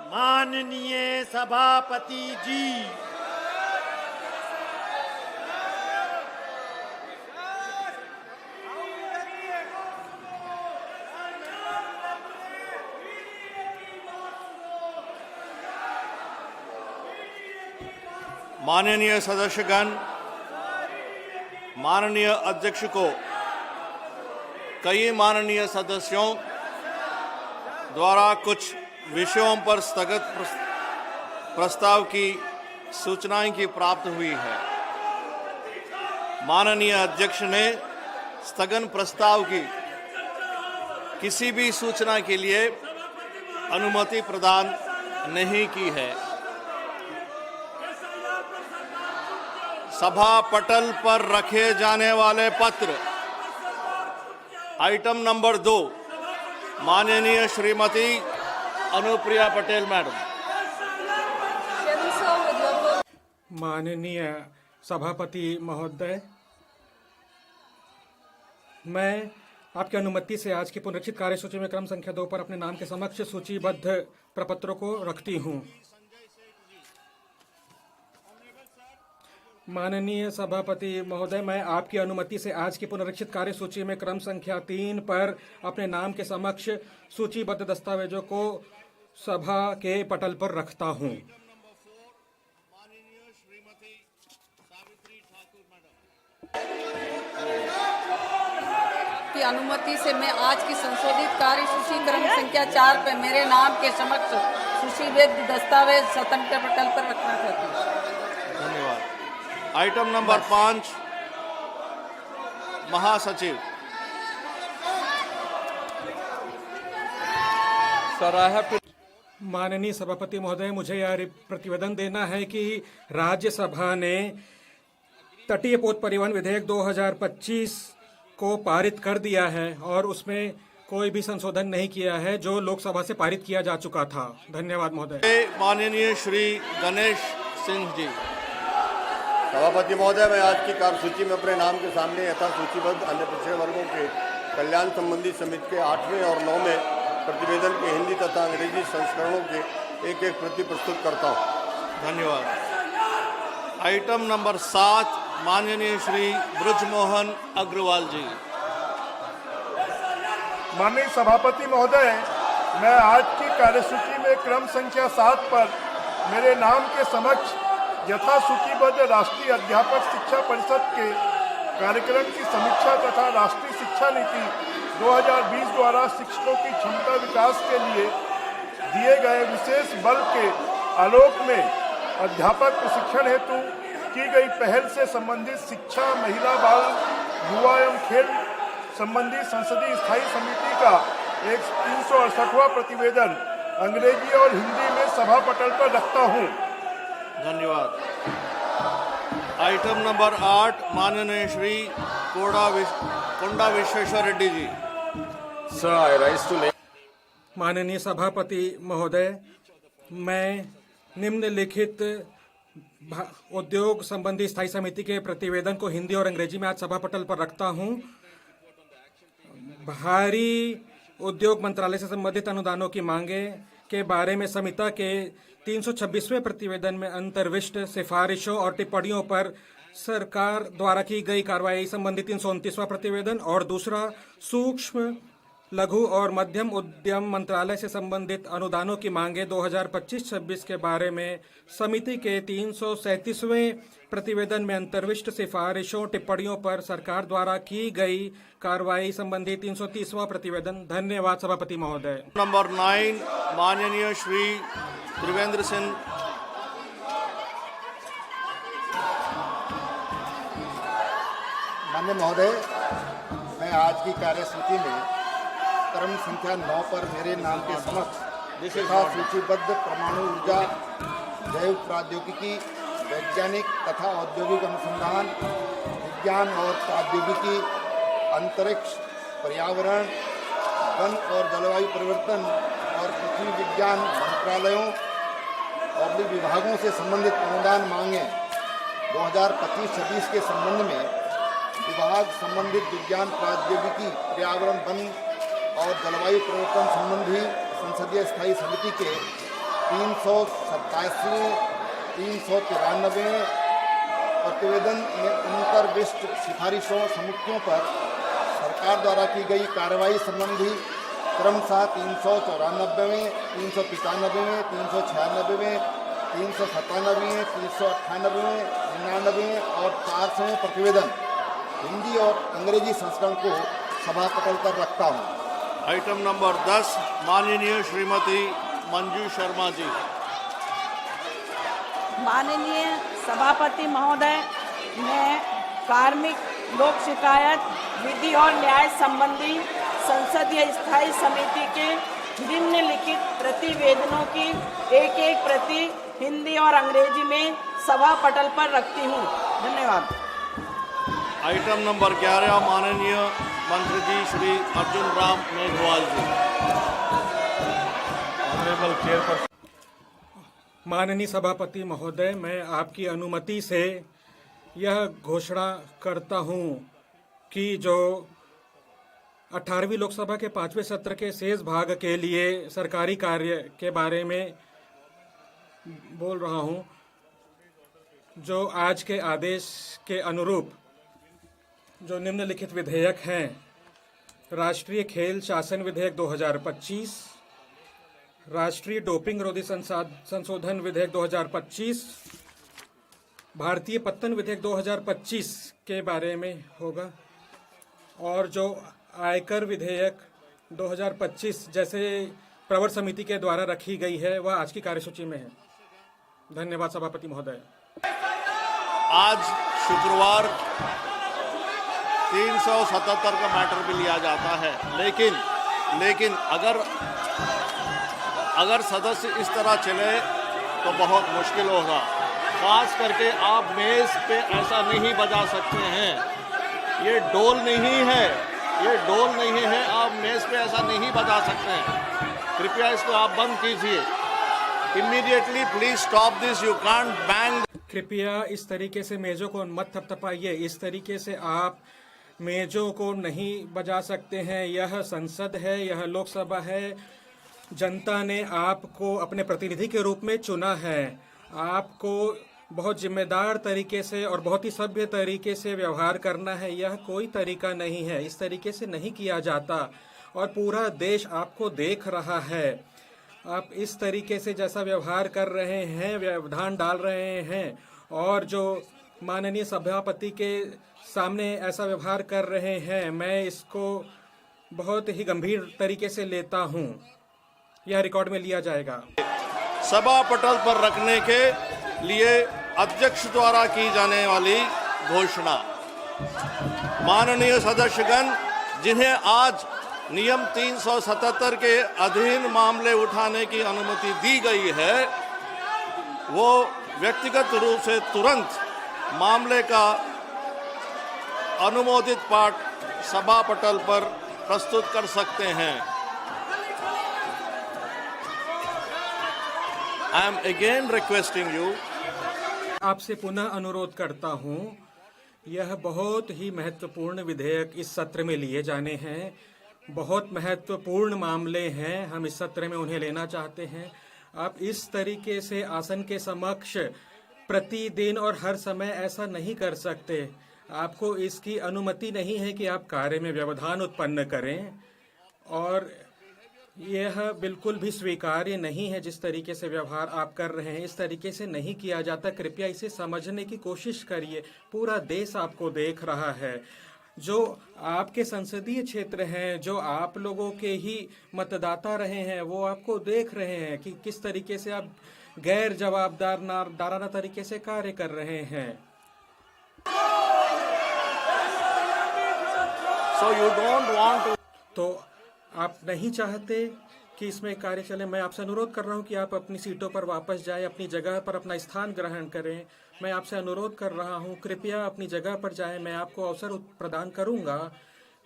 माननीय सभापति जी, माननीय सदस्यगण, माननीय अध्यक्ष को कई माननीय सदस्यों द्वारा कुछ विषयों पर स्थगित प्रस्ताव की सूचनाएं की प्राप्त हुई है। माननीय अध्यक्ष ने स्थगन प्रस्ताव की किसी भी सूचना के लिए अनुमति प्रदान नहीं की है। सभा पटल पर रखे जाने वाले पत्र आइटम नंबर 2, माननीय श्रीमती अनुप्रिया पटेल मैडम। माननीय सभापति महोदय, मैं आपकी अनुमति से आज की पुनरीक्षित कार्यसूची में क्रम संख्या 2 पर अपने नाम के समक्ष सूचीबद्ध प्रपत्रों को रखती हूं। माननीय सभापति महोदय, मैं आपकी अनुमति से आज की पुनरीक्षित कार्यसूची में क्रम संख्या 3 पर अपने नाम के समक्ष सूचीबद्ध दस्तावेजों को सभा के पटल पर रखता हूं। की अनुमति से मैं आज की संशोधित कार्यसूची क्रम संख्या 4 पर मेरे नाम के समक्ष सूचीबद्ध दस्तावेज स्वतंत्र पटल पर रखना चाहती हूँ। धन्यवाद। आइटम नंबर 5, महासचिव। माननीय सभापति महोदय, मुझे यह प्रतिवेदन देना है कि राज्यसभा ने तटीय पोत परिवहन विधेयक 2025 को पारित कर दिया है और उसमें कोई भी संशोधन नहीं किया है जो लोकसभा से पारित किया जा चुका था। धन्यवाद महोदय। माननीय श्री गणेश सिंह जी। सभापति महोदय, मैं आज की कार्यसूची में अपने नाम के सामने यथा सूचीबद्ध अन्य पिछड़े वर्गों के कल्याण संबंधी समिति के 8वें और 9वें प्रतिवेदन के हिंदी तथा अंग्रेजी संस्करणों के एक प्रति प्रस्तुत करता हूँ। धन्यवाद। आइटम नंबर 7, माननीय श्री ब्रजमोहन अग्रवाल जी। माननीय सभापति महोदय, मैं आज की कार्यसूची में क्रम संख्या 7 पर मेरे नाम के समक्ष यथा सूचीबद्ध राष्ट्रीय अध्यापक शिक्षा परिषद के कार्यक्रम की समीक्षा तथा राष्ट्रीय शिक्षा नीति 2020 द्वारा शिक्षकों की क्षमता विकास के लिए दिए गए विशेष बल के आलोक में अध्यापक प्रशिक्षण हेतु की गई पहल से संबंधित शिक्षा, महिला, बाल, युवा एवं खेल संबंधी संसदीय स्थायी समिति का एक 368वां प्रतिवेदन अंग्रेजी और हिंदी में सभा पटल पर रखता हूँ। धन्यवाद। आइटम नंबर 8, माननीय श्री कोंडा विश्वेश्वर रेड्डी जी। माननीय सभापति महोदय, मैं निम्नलिखित उद्योग संबंधी स्थायी समिति के प्रतिवेदन को हिंदी और अंग्रेजी में आज सभा पटल पर रखता हूं। भारी उद्योग मंत्रालय से संबंधित अनुदानों की मांगे के बारे में समिति के 326वें प्रतिवेदन में अंतर्विष्ट सिफारिशों और टिप्पणियों पर सरकार द्वारा की गई कार्रवाई संबंधी 329वां प्रतिवेदन, और दूसरा सूक्ष्म, लघु और मध्यम उद्यम मंत्रालय से संबंधित अनुदानों की मांगे 2025-26 के बारे में समिति के 337वें प्रतिवेदन में अंतर्विष्ट सिफारिशों, टिप्पणियों पर सरकार द्वारा की गई कार्रवाई संबंधी 330वां प्रतिवेदन। धन्यवाद सभापति महोदय। नंबर 9, माननीय श्री त्रिवेंद्र सिंह। माननीय महोदय, मैं आज की कार्यसूची में क्रम संख्या 9 पर मेरे नाम के समक्ष तथा सूचीबद्ध परमाणु ऊर्जा, जैव प्रौद्योगिकी, वैज्ञानिक तथा औद्योगिक अनुसंधान, विज्ञान और प्रौद्योगिकी, अंतरिक्ष, पर्यावरण, वन और जलवायु परिवर्तन और पृथ्वी विज्ञान मंत्रालयों और विभागों से संबंधित अनुदान मांगे 2025-26 के संबंध में विभाग संबंधित विज्ञान, प्रौद्योगिकी, पर्यावरण, वन और जलवायु परिवर्तन संबंधी संसदीय स्थायी समिति के 387वें 393वें प्रतिवेदन में अंतर्विष्ट सिफारिशों समितियों पर सरकार द्वारा की गई कार्रवाई संबंधी क्रमशः 394वें 395वें 396वें 397वें 398वें 99वें और 400वें प्रतिवेदन हिंदी और अंग्रेजी संस्करण को सभा पटल पर रखता हूँ। आइटम नंबर 10 माननीय श्रीमती मंजू शर्मा जी। माननीय सभापति महोदय, मैं कार्मिक लोक शिकायत विधि और न्याय संबंधी संसदीय स्थायी समिति के निम्नलिखित प्रतिवेदनों की एक एक प्रति हिंदी और अंग्रेजी में सभा पटल पर रखती हूँ। धन्यवाद। आइटम नंबर 11 माननीय मंत्री जी श्री अर्जुन राम मेघवाल जी। Honourable chairperson. माननीय सभापति महोदय, मैं आपकी अनुमति से यह घोषणा करता हूं कि जो 18वीं लोकसभा के 5वें सत्र के शेष भाग के लिए सरकारी कार्य के बारे में बोल रहा हूं, जो आज के आदेश के अनुरूप जो निम्नलिखित विधेयक हैं: राष्ट्रीय खेल शासन विधेयक 2025, राष्ट्रीय डोपिंग रोधी संशोधन विधेयक 2025, भारतीय पत्तन विधेयक 2025 के बारे में होगा, और जो आयकर विधेयक 2025 जैसे प्रवर समिति के द्वारा रखी गई है वह आज की कार्यसूची में है। धन्यवाद सभापति महोदय। आज शुक्रवार 377 का मैटर भी लिया जाता है, लेकिन अगर सदस्य इस तरह चले तो बहुत मुश्किल होगा। खास करके आप मेज पे ऐसा नहीं बजा सकते हैं, ये डोल नहीं है, आप मेज पे ऐसा नहीं बजा सकते हैं। कृपया इसको आप बंद कीजिए। Immediately please stop this, you can't bang. कृपया इस तरीके से मेजों को मत थपथपाइए, इस तरीके से आप मेजों को नहीं बजा सकते हैं। यह संसद है, यह लोकसभा है, जनता ने आपको अपने प्रतिनिधि के रूप में चुना है। आपको बहुत जिम्मेदार तरीके से और बहुत ही सभ्य तरीके से व्यवहार करना है। यह कोई तरीका नहीं है, इस तरीके से नहीं किया जाता, और पूरा देश आपको देख रहा है। आप इस तरीके से जैसा व्यवहार कर रहे हैं, व्यवधान डाल रहे हैं, और जो माननीय सभापति के सामने ऐसा व्यवहार कर रहे हैं, मैं इसको बहुत ही गंभीर तरीके से लेता हूं। यह रिकॉर्ड में लिया जाएगा। सभा पटल पर रखने के लिए अध्यक्ष द्वारा की जाने वाली घोषणा। माननीय सदस्यगण, जिन्हें आज नियम 377 के अधीन मामले उठाने की अनुमति दी गई है, वो व्यक्तिगत रूप से तुरंत मामले का अनुमोदित पाठ सभा पटल पर प्रस्तुत कर सकते हैं। I am again requesting you. आपसे पुनः अनुरोध करता हूं, यह बहुत ही महत्वपूर्ण विधेयक इस सत्र में लिए जाने हैं। बहुत महत्वपूर्ण मामले हैं, हम इस सत्र में उन्हें लेना चाहते हैं। आप इस तरीके से आसन के समक्ष प्रतिदिन और हर समय ऐसा नहीं कर सकते। आपको इसकी अनुमति नहीं है कि आप कार्य में व्यवधान उत्पन्न करें, और यह बिल्कुल भी स्वीकार्य नहीं है जिस तरीके से व्यवहार आप कर रहे हैं। इस तरीके से नहीं किया जाता। कृपया इसे समझने की कोशिश करिए। पूरा देश आपको देख रहा है। जो आपके संसदीय क्षेत्र हैं, जो आप लोगों के ही मतदाता रहे हैं, वो आपको देख रहे हैं कि किस तरीके से आप गैर जवाबदाराना तरीके से कार्य कर रहे हैं। So you don't want to... तो आप नहीं चाहते कि इसमें कार्य चले। मैं आपसे अनुरोध कर रहा हूं कि आप अपनी सीटों पर वापस जाएं, अपनी जगह पर अपना स्थान ग्रहण करें। मैं आपसे अनुरोध कर रहा हूं, कृपया अपनी जगह पर जाएं। मैं आपको अवसर प्रदान करूंगा।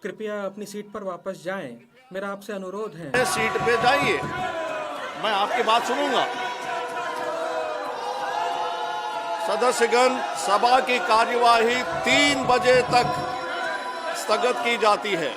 कृपया अपनी सीट पर वापस जाएं। मेरा आपसे अनुरोध है। सीट पे जाइए, मैं आपकी बात सुनूंगा। सदस्यगण, सभा की कार्यवाही 3 बजे तक स्थगित की जाती है।